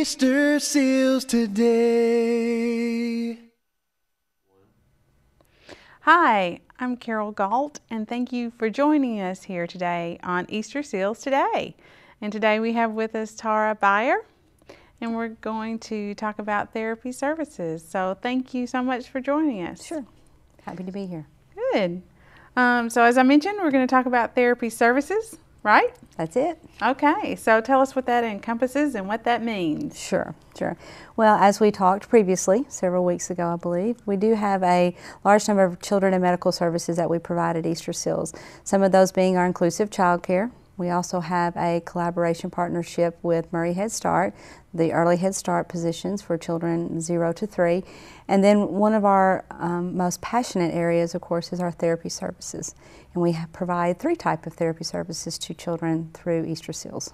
Easter seals today. Hi, I'm Carol Gault, and thank you for joining us here today on Easter Seals Today. And today we have with us Tara Beyer, and we're going to talk about therapy services. So thank you so much for joining us. Sure. Happy to be here. Good. So as I mentioned, we're going to talk about therapy services, right? That's it. Okay, so tell us what that encompasses and what that means. Sure. Well, as we talked previously, several weeks ago, I believe, we do have a large number of children and medical services that we provide at Easter Seals. Some of those being our inclusive childcare. We also have a collaboration partnership with Murray Head Start, the early Head Start positions for children 0 to 3. And then one of our most passionate areas, of course, is our therapy services. And we provide 3 types of therapy services to children through Easter Seals.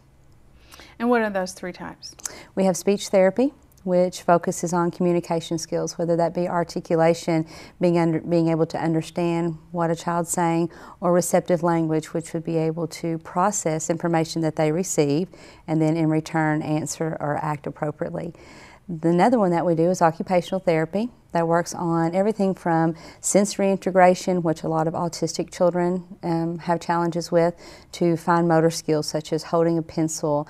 And what are those 3 types? We have speech therapy, which focuses on communication skills, whether that be articulation, being able to understand what a child's saying, or receptive language, which would be able to process information that they receive and then in return answer or act appropriately. Another one that we do is occupational therapy that works on everything from sensory integration, which a lot of autistic children have challenges with, to fine motor skills such as holding a pencil,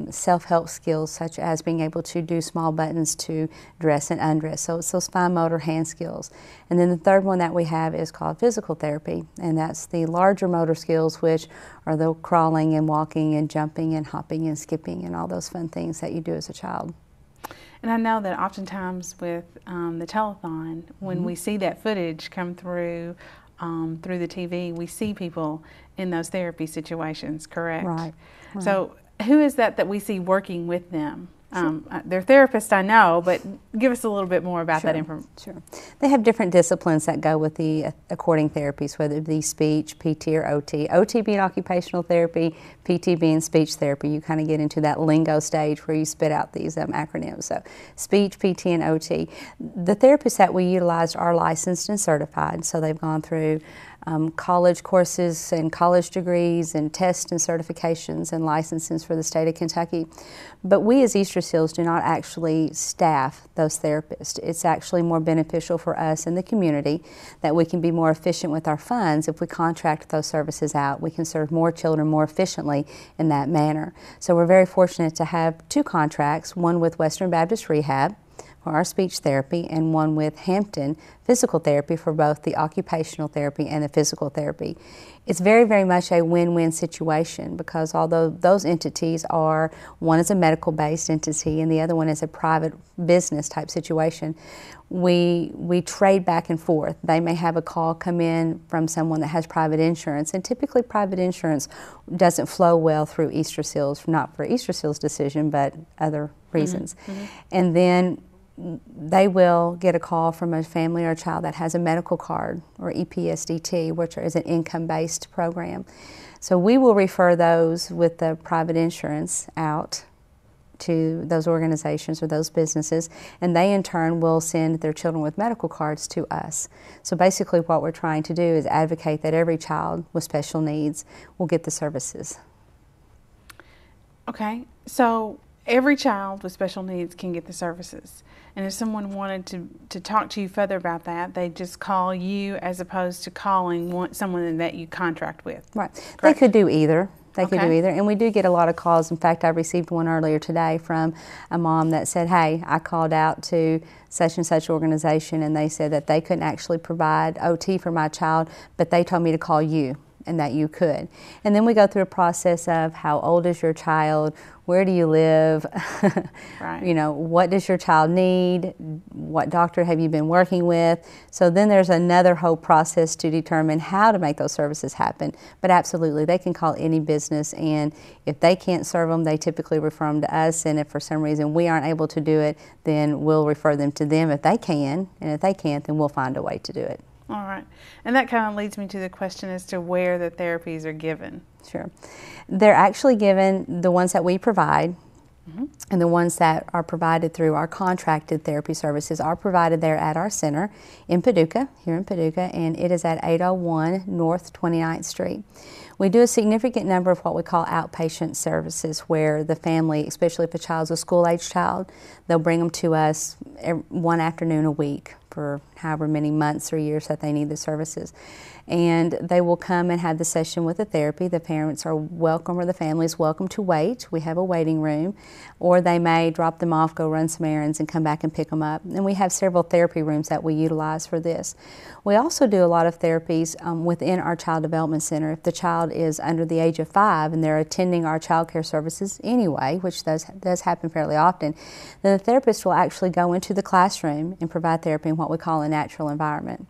self-help skills such as being able to do small buttons to dress and undress. So it's those fine motor hand skills. And then the third one that we have is called physical therapy, and that's the larger motor skills, which are the crawling and walking and jumping and hopping and skipping and all those fun things that you do as a child. And I know that oftentimes with the telethon, when we see that footage come through through the TV, we see people in those therapy situations, correct? Right. So who is that we see working with them? They're therapists, I know, but give us a little bit more about that information. Sure. They have different disciplines that go with the according therapies, whether it be speech, PT, or OT. OT being occupational therapy, PT being speech therapy. You kind of get into that lingo stage where you spit out these acronyms. So speech, PT, and OT. The therapists that we utilized are licensed and certified, so they've gone through college courses and college degrees and tests and certifications and licenses for the state of Kentucky. But we as Easter Seals do not actually staff those therapists. It's actually more beneficial for us in the community that we can be more efficient with our funds if we contract those services out. We can serve more children more efficiently in that manner. So we're very fortunate to have 2 contracts, one with Western Baptist Rehab for our speech therapy, and one with Hampton Physical Therapy for both the occupational therapy and the physical therapy. It's very, very much a win-win situation, because although those entities are, one is a medical-based entity and the other one is a private business type situation, we trade back and forth. They may have a call come in from someone that has private insurance, and typically private insurance doesn't flow well through Easter Seals, not for Easter Seals' decision, but other reasons. And then they will get a call from a family or a child that has a medical card or EPSDT, which is an income-based program. So we will refer those with the private insurance out to those organizations or those businesses, and they in turn will send their children with medical cards to us. So basically what we're trying to do is advocate that every child with special needs will get the services. Okay, so every child with special needs can get the services. And if someone wanted to talk to you further about that, they just call you as opposed to calling someone that you contract with. Right. Correct? They could do either. They could do either. And we do get a lot of calls. In fact, I received one earlier today from a mom that said, hey, I called out to such and such organization, and they said that they couldn't actually provide OT for my child, but they told me to call you and that you could. And then we go through a process of how old is your child, where do you live, right. You know, what does your child need, what doctor have you been working with. So then there's another whole process to determine how to make those services happen. But absolutely, they can call any business, and if they can't serve them, they typically refer them to us, and if for some reason we aren't able to do it, then we'll refer them to them if they can, and if they can't, then we'll find a way to do it. All right. And that kind of leads me to the question as to where the therapies are given. Sure. They're actually given, the ones that we provide, and the ones that are provided through our contracted therapy services are provided there at our center in Paducah, here in Paducah, and it is at 801 North 29th Street. We do a significant number of what we call outpatient services, where the family, especially if a child's a school-age child, they'll bring them to us one afternoon a week for however many months or years that they need the services. And they will come and have the session with the therapy. The parents are welcome, or the family is welcome to wait. We have a waiting room. Or they may drop them off, go run some errands, and come back and pick them up. And we have several therapy rooms that we utilize for this. We also do a lot of therapies within our Child Development Center. If the child is under the age of 5 and they're attending our child care services anyway, which does happen fairly often, then the therapist will actually go into the classroom and provide therapy in what we call a natural environment.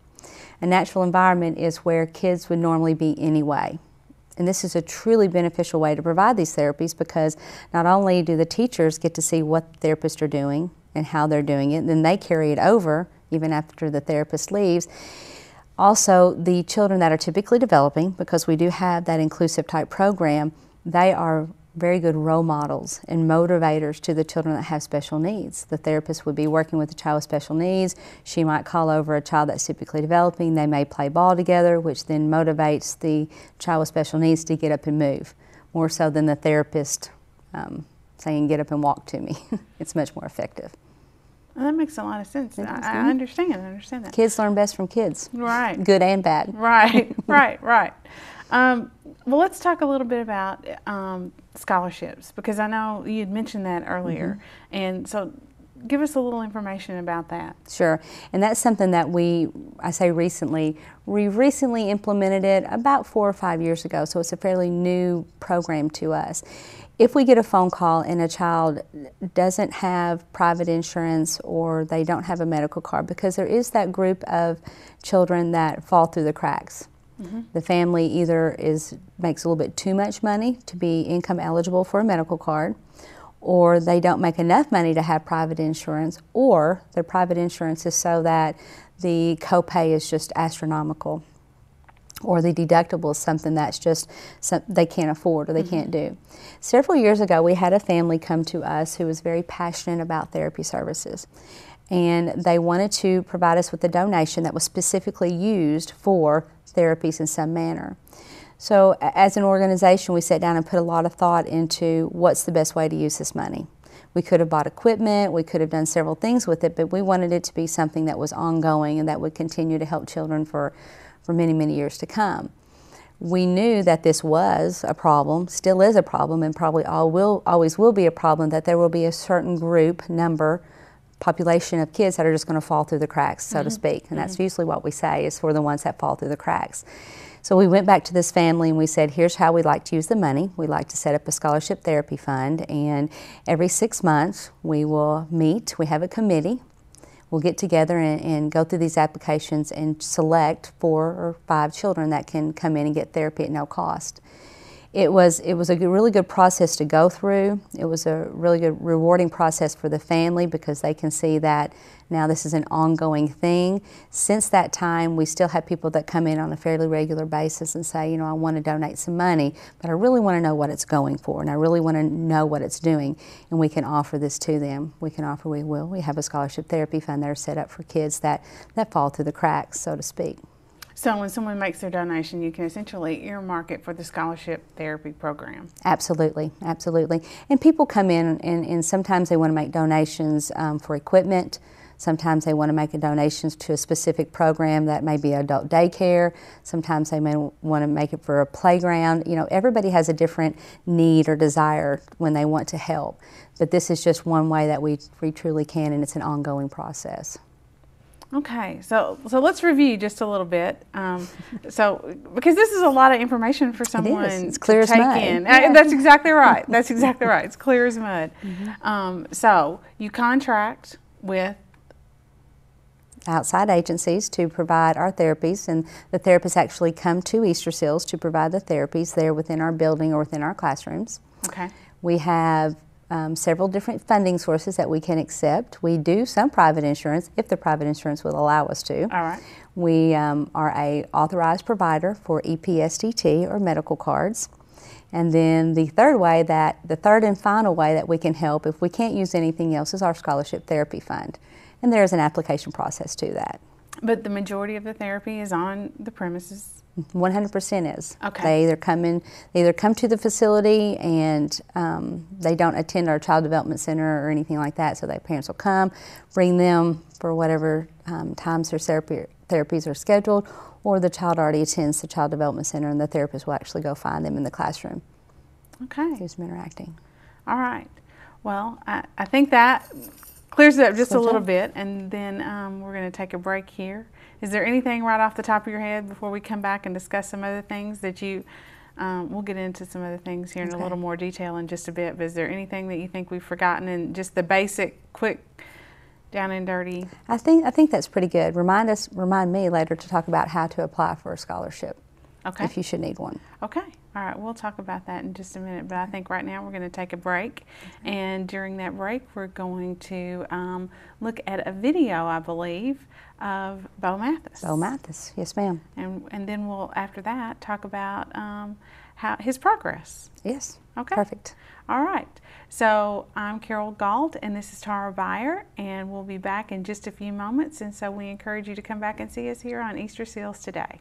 A natural environment is where kids would normally be anyway. And this is a truly beneficial way to provide these therapies, because not only do the teachers get to see what therapists are doing and how they're doing it, then they carry it over even after the therapist leaves. Also, the children that are typically developing, because we do have that inclusive type program, they are very good role models and motivators to the children that have special needs. The therapist would be working with a child with special needs. She might call over a child that's typically developing. They may play ball together, which then motivates the child with special needs to get up and move, more so than the therapist saying, "Get up and walk to me." It's much more effective. Well, that makes a lot of sense. I understand. I understand that. Kids learn best from kids. Right. Good and bad. Right, right. Well, let's talk a little bit about scholarships, because I know you had mentioned that earlier. And so give us a little information about that. Sure. And that's something that we recently implemented it about 4 or 5 years ago, so it's a fairly new program to us. If we get a phone call and a child doesn't have private insurance, or they don't have a medical card, because there is that group of children that fall through the cracks. The family either makes a little bit too much money to be income eligible for a medical card, or they don't make enough money to have private insurance, or their private insurance is so that the copay is just astronomical, or the deductible is something that's just they can't afford or they can't do. Several years ago, we had a family come to us who was very passionate about therapy services, and they wanted to provide us with a donation that was specifically used for therapies in some manner. So as an organization, we sat down and put a lot of thought into what's the best way to use this money. We could have bought equipment, we could have done several things with it, but we wanted it to be something that was ongoing and that would continue to help children for many, many years to come. We knew that this was a problem, still is a problem, and probably always will be a problem, that there will be a certain population of kids that are just going to fall through the cracks, so to speak. And that's usually what we say, is for the ones that fall through the cracks. So we went back to this family and we said, here's how we'd like to use the money. We'd like to set up a scholarship therapy fund, and every 6 months we will meet. We have a committee. We'll get together and go through these applications and select 4 or 5 children that can come in and get therapy at no cost. It was a really good process to go through. It was a really good, rewarding process for the family, because they can see that now this is an ongoing thing. Since that time, we still have people that come in on a fairly regular basis and say, I want to donate some money, but I really want to know what it's going for, and I really want to know what it's doing, and we can offer this to them. We have a scholarship therapy fund that are set up for kids that fall through the cracks, so to speak. So when someone makes their donation, you can essentially earmark it for the scholarship therapy program. Absolutely, absolutely. And people come in and sometimes they want to make donations for equipment. Sometimes they want to make donations to a specific program that may be adult daycare. Sometimes they may want to make it for a playground. Everybody has a different need or desire when they want to help. But this is just one way that we truly can, and it's an ongoing process. Okay, so let's review just a little bit. Because this is a lot of information for someone it's clear to take as mud. in. Yeah. That's exactly right. That's exactly right. It's clear as mud. So you contract with outside agencies to provide our therapies, and the therapists actually come to Easter Seals to provide the therapies there within our building or within our classrooms. Okay. We have several different funding sources that we can accept. We do some private insurance, if the private insurance will allow us to. All right. We are a authorized provider for EPSDT or medical cards. And then the third and final way that we can help, if we can't use anything else, is our scholarship therapy fund. And there is an application process to that. But the majority of the therapy is on the premises 100% is. Okay. They either come to the facility and they don't attend our child development center or anything like that, so their parents will come, bring them for whatever times their therapies are scheduled, or the child already attends the child development center and the therapist will actually go find them in the classroom. Okay. Do some interacting. All right. Well, I think that clears it up just a little bit, and then we're going to take a break here. Is there anything right off the top of your head before we come back and discuss some other things that you, we'll get into some other things here in a little more detail in just a bit, but is there anything that you think we've forgotten and just the basic, quick, down and dirty? I think that's pretty good. Remind me later to talk about how to apply for a scholarship. Okay. If you should need one. Okay. All right. We'll talk about that in just a minute. But I think right now we're going to take a break. And during that break, we're going to look at a video, I believe, of Bo Mathis. Bo Mathis. Yes, ma'am. And then we'll, after that, talk about how his progress. Yes. Okay. Perfect. All right. So I'm Carol Gault, and this is Tara Beyer, and we'll be back in just a few moments. And so we encourage you to come back and see us here on Easter Seals Today.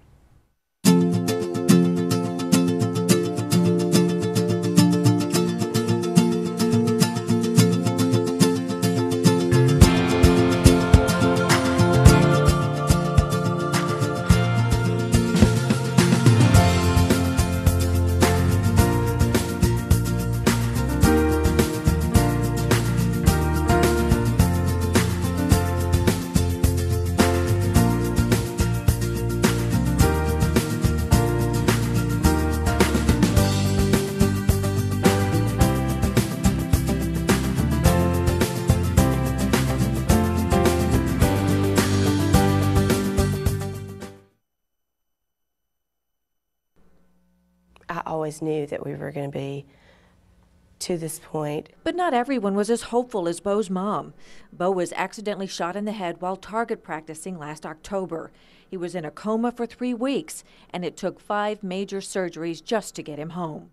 I always knew that we were going to be to this point. But not everyone was as hopeful as Bo's mom. Bo was accidentally shot in the head while target practicing last October. He was in a coma for 3 weeks, and it took 5 major surgeries just to get him home.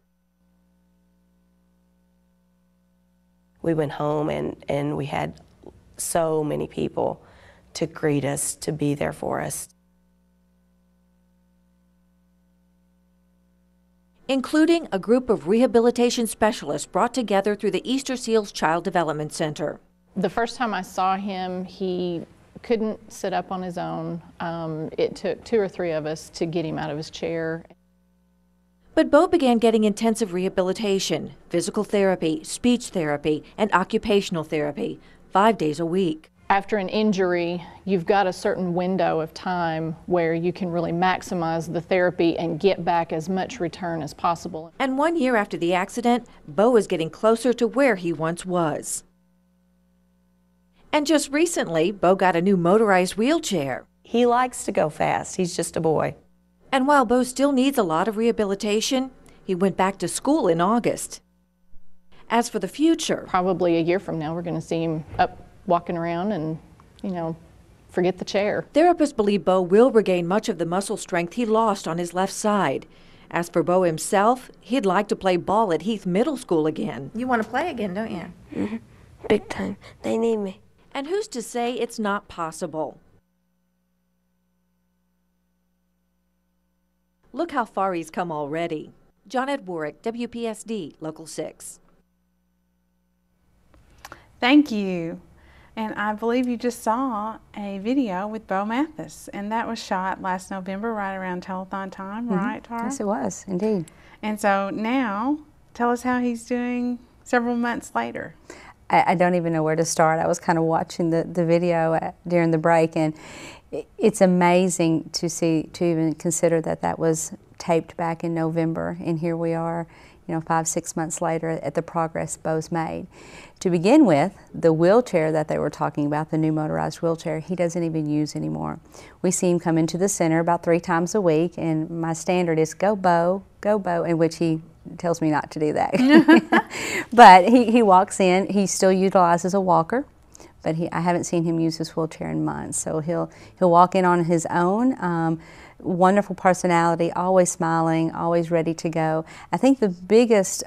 We went home and we had so many people to greet us, to be there for us. Including a group of rehabilitation specialists brought together through the Easter Seals Child Development Center. The first time I saw him, he couldn't sit up on his own. It took 2 or 3 of us to get him out of his chair. But Bo began getting intensive rehabilitation, physical therapy, speech therapy, and occupational therapy, 5 days a week. After an injury, you've got a certain window of time where you can really maximize the therapy and get back as much return as possible. And 1 year after the accident, Bo is getting closer to where he once was. And just recently, Bo got a new motorized wheelchair. He likes to go fast. He's just a boy. And while Bo still needs a lot of rehabilitation, he went back to school in August. As for the future, Probably a year from now, we're going to see him up walking around and, forget the chair. therapists believe Bo will regain much of the muscle strength he lost on his left side. As for Bo himself, he'd like to play ball at Heath Middle School again. You want to play again, don't you? Mm-hmm. Big time. They need me. And who's to say it's not possible? Look how far he's come already. Johnette Warwick, WPSD, Local 6. Thank you. And I believe you just saw a video with Bo Mathis, and that was shot last November, right around telethon time, right, Tara? Yes, it was, indeed. And so now, tell us how he's doing several months later. I don't even know where to start. I was kind of watching the video during the break, and it's amazing to even consider that was taped back in November, and here we are, 5-6 months later at the progress Bo's made. To begin with, the wheelchair that they were talking about, the new motorized wheelchair, he doesn't even use anymore. We see him come into the center about 3 times a week, and my standard is go Bo, in which he tells me not to do that. But he walks in, he still utilizes a walker, but I haven't seen him use his wheelchair in months. So he'll walk in on his own. Wonderful personality, always smiling, always ready to go. I think the biggest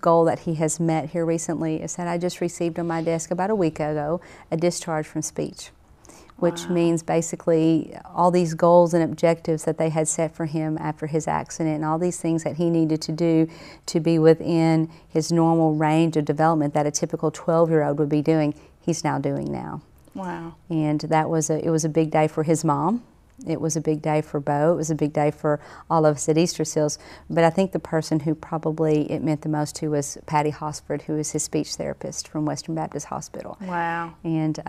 goal that he has met here recently is that I just received on my desk about a week ago a discharge from speech. which means basically all these goals and objectives that they had set for him after his accident and all these things that he needed to do to be within his normal range of development that a typical 12-year-old would be doing, he's now doing now. Wow. And it was a big day for his mom. It was a big day for Bo. It was a big day for all of us at Easter Seals. But I think the person who probably it meant the most to was Patty Hosford, who is his speech therapist from Western Baptist Hospital. Wow. And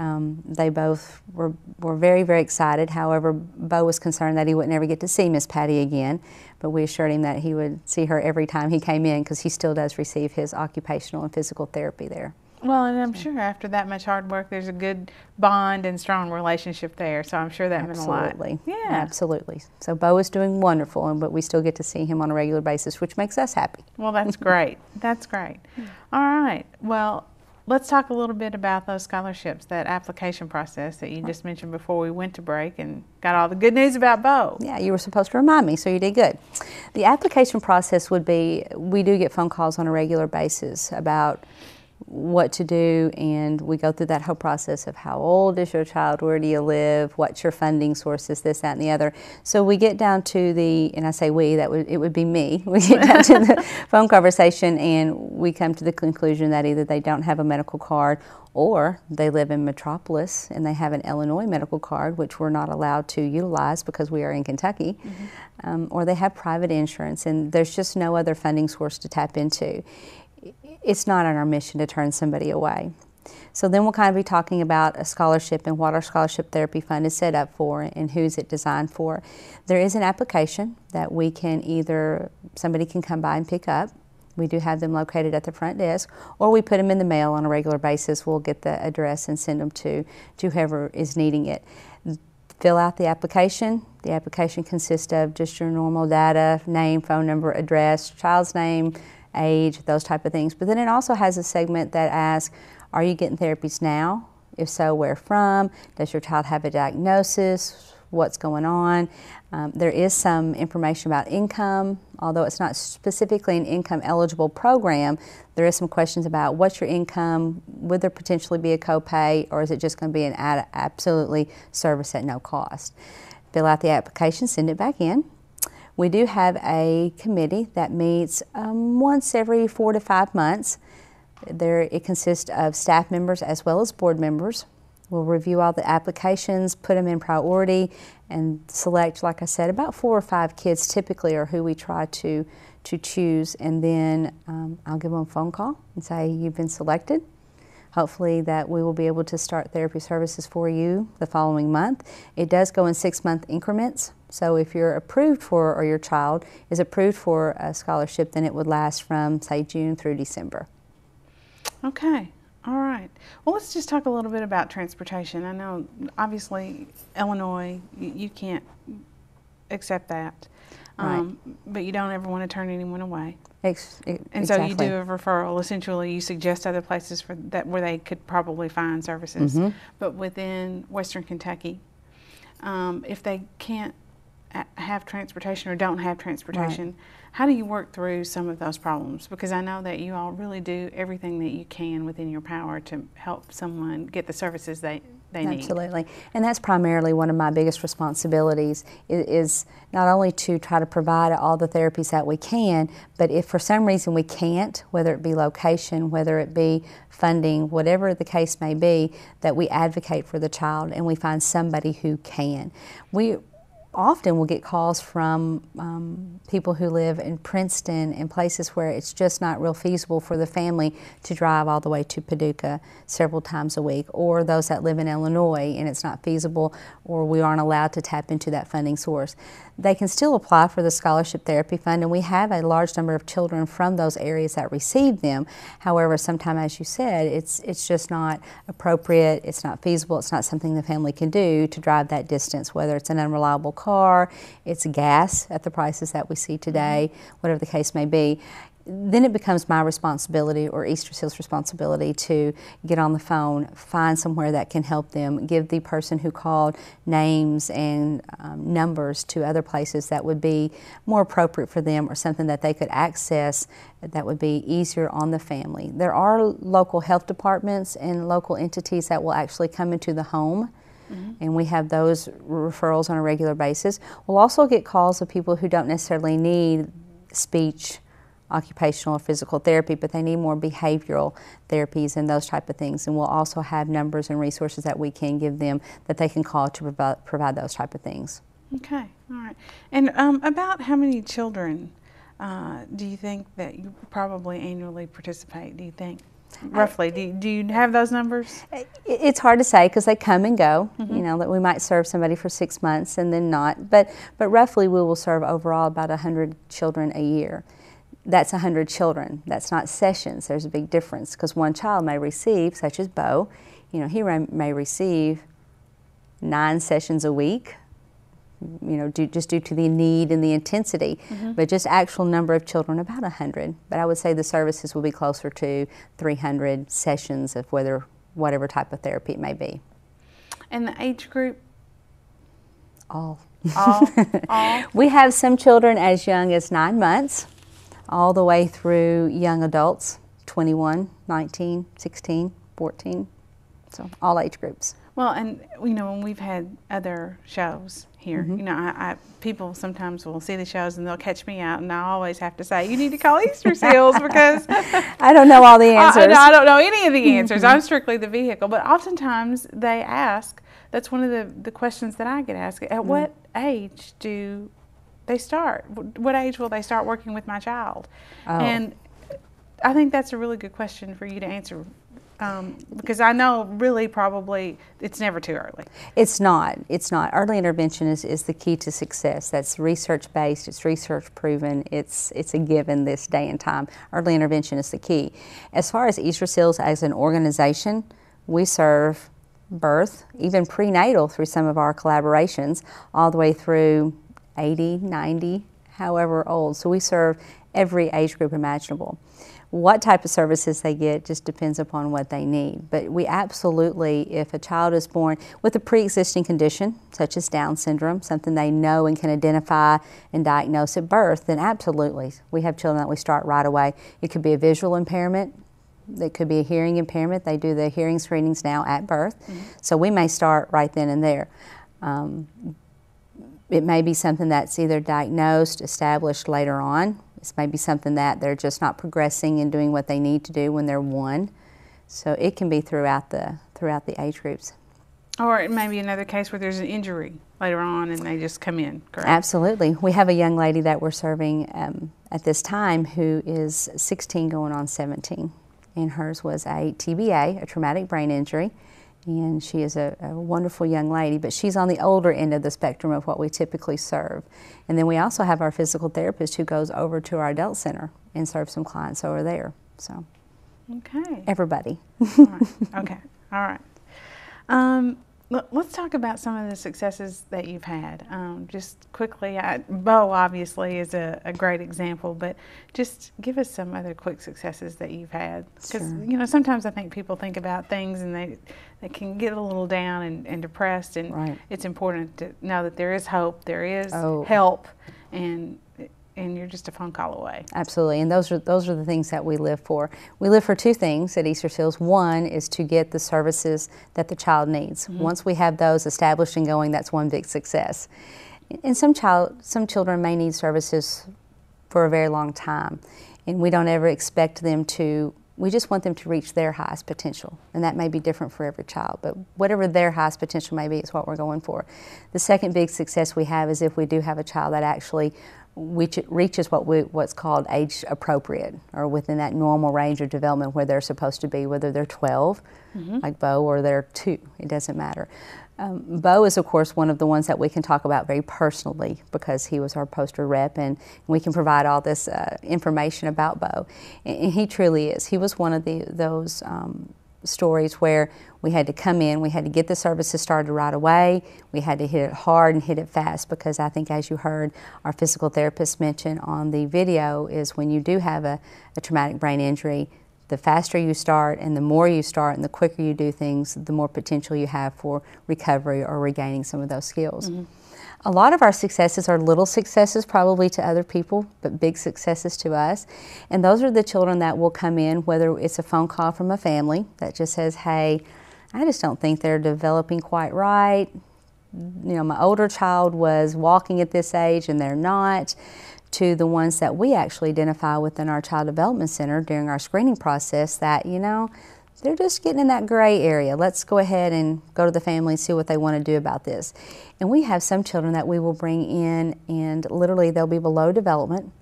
they both were very, very excited. However, Bo was concerned that he would never get to see Miss Patty again. But we assured him that he would see her every time he came in because he still does receive his occupational and physical therapy there. Well, and I'm sure after that much hard work, there's a good bond and strong relationship there. So I'm sure that meant a lot. Absolutely. Yeah. Absolutely. So Bo is doing wonderful, but we still get to see him on a regular basis, which makes us happy. Well, that's great. That's great. All right. Well, let's talk a little bit about those scholarships, that application process that you just mentioned before we went to break and got all the good news about Bo. Yeah, you were supposed to remind me, so you did good. The application process would be, we do get phone calls on a regular basis about what to do, and we go through that whole process of how old is your child, where do you live, what's your funding sources, this, that, and the other. So we get down to the, and I say we, it would be me, we get down to the phone conversation and we come to the conclusion that either they don't have a medical card or they live in Metropolis and they have an Illinois medical card, which we're not allowed to utilize because we are in Kentucky, or they have private insurance and there's just no other funding source to tap into. It's not on our mission to turn somebody away. So then we'll kind of be talking about a scholarship and what our scholarship therapy fund is set up for and who's it designed for. There is an application that we can either, somebody can come by and pick up. We do have them located at the front desk, or we put them in the mail on a regular basis. We'll get the address and send them to whoever is needing it. Fill out the application. The application consists of just your normal data, name, phone number, address, child's name, age, those type of things. But then it also has a segment that asks, are you getting therapies now? If so, where from? Does your child have a diagnosis? What's going on? There is some information about income, although it's not specifically an income eligible program. There is some questions about what's your income, would there potentially be a copay, or is it just going to be an absolutely service at no cost? Fill out the application, send it back in. We do have a committee that meets once every 4 to 5 months. It consists of staff members as well as board members. We'll review all the applications, put them in priority, and select, like I said, about 4 or 5 kids typically are who we try to choose. And then I'll give them a phone call and say, you've been selected. Hopefully that we will be able to start therapy services for you the following month. It does go in 6-month increments. So if you're approved for, or your child is approved for a scholarship, then it would last from, say, June through December. Okay. All right. Well, let's just talk a little bit about transportation. I know, obviously, Illinois, you can't accept that. Right. But you don't ever want to turn anyone away. Exactly. And so you do a referral. Essentially, you suggest other places for that where they could probably find services. But within Western Kentucky, if they can't have transportation or don't have transportation, Right. How do you work through some of those problems? Because I know that you all really do everything that you can within your power to help someone get the services they need. Absolutely. And that's primarily one of my biggest responsibilities is not only to try to provide all the therapies that we can, but if for some reason we can't, whether it be location, whether it be funding, whatever the case may be, that we advocate for the child and we find somebody who can. We often will get calls from people who live in Princeton and places where it's just not real feasible for the family to drive all the way to Paducah several times a week, or those that live in Illinois and it's not feasible or we aren't allowed to tap into that funding source. They can still apply for the Scholarship Therapy Fund, and we have a large number of children from those areas that receive them. However, sometimes, as you said, it's just not appropriate, it's not feasible, it's not something the family can do to drive that distance, whether it's an unreliable car, it's gas at the prices that we see today, whatever the case may be. Then it becomes my responsibility or Easter Seals' responsibility to get on the phone, find somewhere that can help them, give the person who called names and numbers to other places that would be more appropriate for them or something that they could access that would be easier on the family. There are local health departments and local entities that will actually come into the home and we have those referrals on a regular basis. We'll also get calls of people who don't necessarily need speech, occupational, or physical therapy, but they need more behavioral therapies and those type of things. And we'll also have numbers and resources that we can give them that they can call to provide those type of things. Okay, all right. And about how many children do you think that you probably annually participate, do you think? Roughly, do you have those numbers? It's hard to say because they come and go. You know, that we might serve somebody for 6 months and then not. But roughly we will serve overall about 100 children a year. That's 100 children. That's not sessions. There's a big difference because one child may receive, such as Bo, you know, he may receive 9 sessions a week, you know, just due to the need and the intensity, but just actual number of children, about 100. But I would say the services will be closer to 300 sessions of whatever type of therapy it may be. And the age group? All. All? We have some children as young as 9 months, all the way through young adults, 21, 19, 16, 14, so all age groups. Well, and you know, when we've had other shows here, you know, people sometimes will see the shows and they'll catch me out, and I always have to say, you need to call Easter Seals because I don't know all the answers. I don't know any of the answers. I'm strictly the vehicle. But oftentimes they ask, that's one of the questions that I get asked, at what age do they start? What age will they start working with my child? And I think that's a really good question for you to answer. Because I know really probably it's never too early. It's not. Early intervention is the key to success. That's research based, it's research proven, it's a given this day and time. Early intervention is the key. As far as Easter Seals as an organization, we serve birth, even prenatal through some of our collaborations, all the way through 80, 90, however old. So we serve every age group imaginable. What type of services they get just depends upon what they need. But we absolutely, if a child is born with a pre-existing condition, such as Down syndrome, something they know and can identify and diagnose at birth, then absolutely. We have children that we start right away. It could be a visual impairment. It could be a hearing impairment. They do the hearing screenings now at birth. So we may start right then and there. It may be something that's either diagnosed, established later on. This may be something that they're just not progressing and doing what they need to do when they're 1. So it can be throughout the age groups. Or it may be another case where there's an injury later on and they just come in, correct? Absolutely. We have a young lady that we're serving at this time who is 16 going on 17. And hers was a TBA, a traumatic brain injury. And she is a wonderful young lady, but she's on the older end of the spectrum of what we typically serve. And then we also have our physical therapist who goes over to our adult center and serves some clients over there. So, okay. Everybody. All right. Okay, all right. Let's talk about some of the successes that you've had. Just quickly, Bo obviously is a great example, but just give us some other quick successes that you've had. Because you know, sometimes I think people think about things and they can get a little down and depressed, and it's important to know that there is hope, there is help, and you're just a phone call away. Absolutely, and those are the things that we live for. We live for 2 things at Easter Seals. One is to get the services that the child needs. Once we have those established and going, that's one big success. And some children may need services for a very long time, and we don't ever expect them to. We just want them to reach their highest potential, and that may be different for every child, but whatever their highest potential may be is what we're going for. The second big success we have is if we do have a child that actually reaches what's called age appropriate, or within that normal range of development where they're supposed to be, whether they're 12, like Bo, or they're 2, it doesn't matter. Bo is, of course, one of the ones that we can talk about very personally because he was our poster rep, and we can provide all this information about Bo. And he truly is. He was one of those stories where we had to come in, we had to get the services started right away, we had to hit it hard and hit it fast, because I think, as you heard our physical therapist mention on the video, is when you do have a traumatic brain injury, the faster you start and the more you start and the quicker you do things, the more potential you have for recovery or regaining some of those skills. A lot of our successes are little successes probably to other people, but big successes to us. And those are the children that will come in, whether it's a phone call from a family that just says, hey, I just don't think they're developing quite right. You know, my older child was walking at this age and they're not, to the ones that we actually identify within our Child Development Center during our screening process that, you know, they're just getting in that gray area. Let's go ahead and go to the family and see what they want to do about this. And we have some children that we will bring in and literally they'll be below development.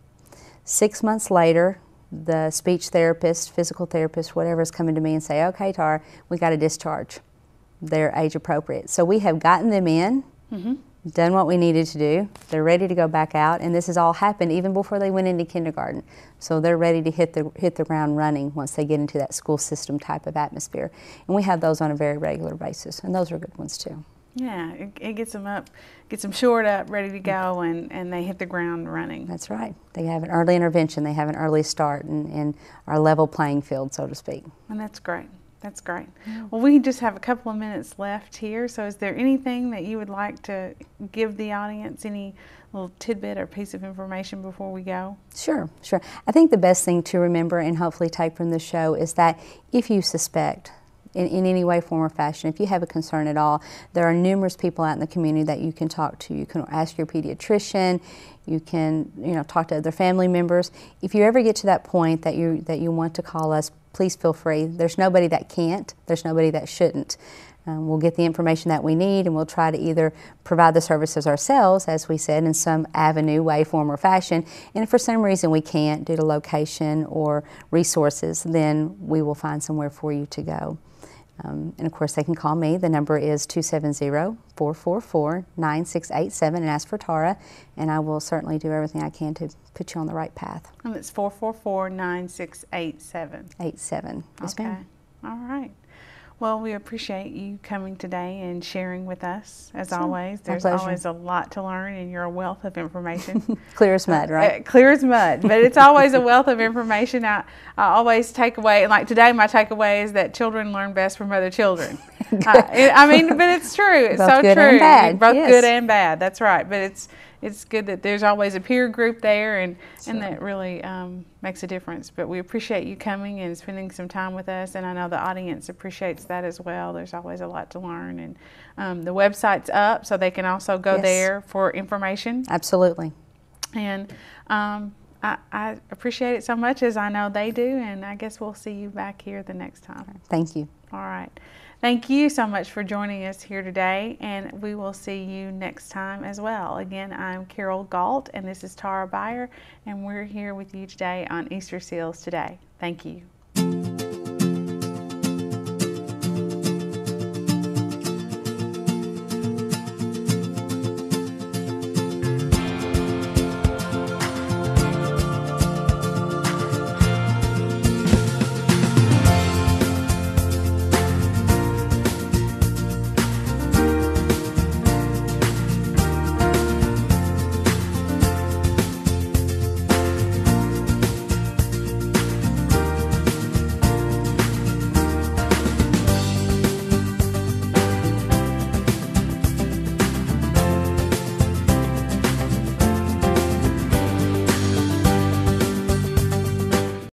6 months later, the speech therapist, physical therapist, whatever is coming to me and say, okay, Tara, we got to discharge. They're age appropriate. So we have gotten them in, done what we needed to do. They're ready to go back out, and this has all happened even before they went into kindergarten. So they're ready to hit the ground running once they get into that school system type of atmosphere. And we have those on a very regular basis, and those are good ones too. Yeah, it gets them up, gets them shored up, ready to go, and they hit the ground running. That's right. They have an early intervention, they have an early start, and our level playing field, so to speak. And that's great. That's great. Well, we just have a couple of minutes left here, so is there anything that you would like to give the audience, any little tidbit or piece of information before we go? Sure, sure. I think the best thing to remember and hopefully take from the show is that if you suspect in any way, form, or fashion, if you have a concern at all, there are numerous people out in the community that you can talk to. You can ask your pediatrician, you can, you know, talk to other family members. If you ever get to that point that you want to call us, please feel free. There's nobody that can't, there's nobody that shouldn't. We'll get the information that we need, and we'll try to either provide the services ourselves, as we said, in some avenue, way, form, or fashion. And if for some reason we can't, due to location or resources, then we will find somewhere for you to go. And of course, they can call me. The number is 270-444-9687 and ask for Tara, and I will certainly do everything I can to put you on the right path. And it's 444-9687. 87. Yes, ma'am. All right. Well, we appreciate you coming today and sharing with us, as Sure. always. There's always a lot to learn, and you're a wealth of information. Clear as mud, right? Clear as mud, but it's always a wealth of information. I always take away, like today, my takeaway is that children learn best from other children. I mean, but it's true. It's Both so good true. and bad. Both Yes. good and bad. That's right. But it's good that there's always a peer group there, and that really makes a difference. But we appreciate you coming and spending some time with us, and I know the audience appreciates that as well. There's always a lot to learn, and the website's up, so they can also go Yes. there for information. Absolutely. And I appreciate it so much, as I know they do, and I guess we'll see you back here the next time. Thank you. All right. Thank you so much for joining us here today, and we will see you next time as well. Again, I'm Carol Gault, and this is Tara Beyer, and we're here with you today on Easter Seals Today. Thank you.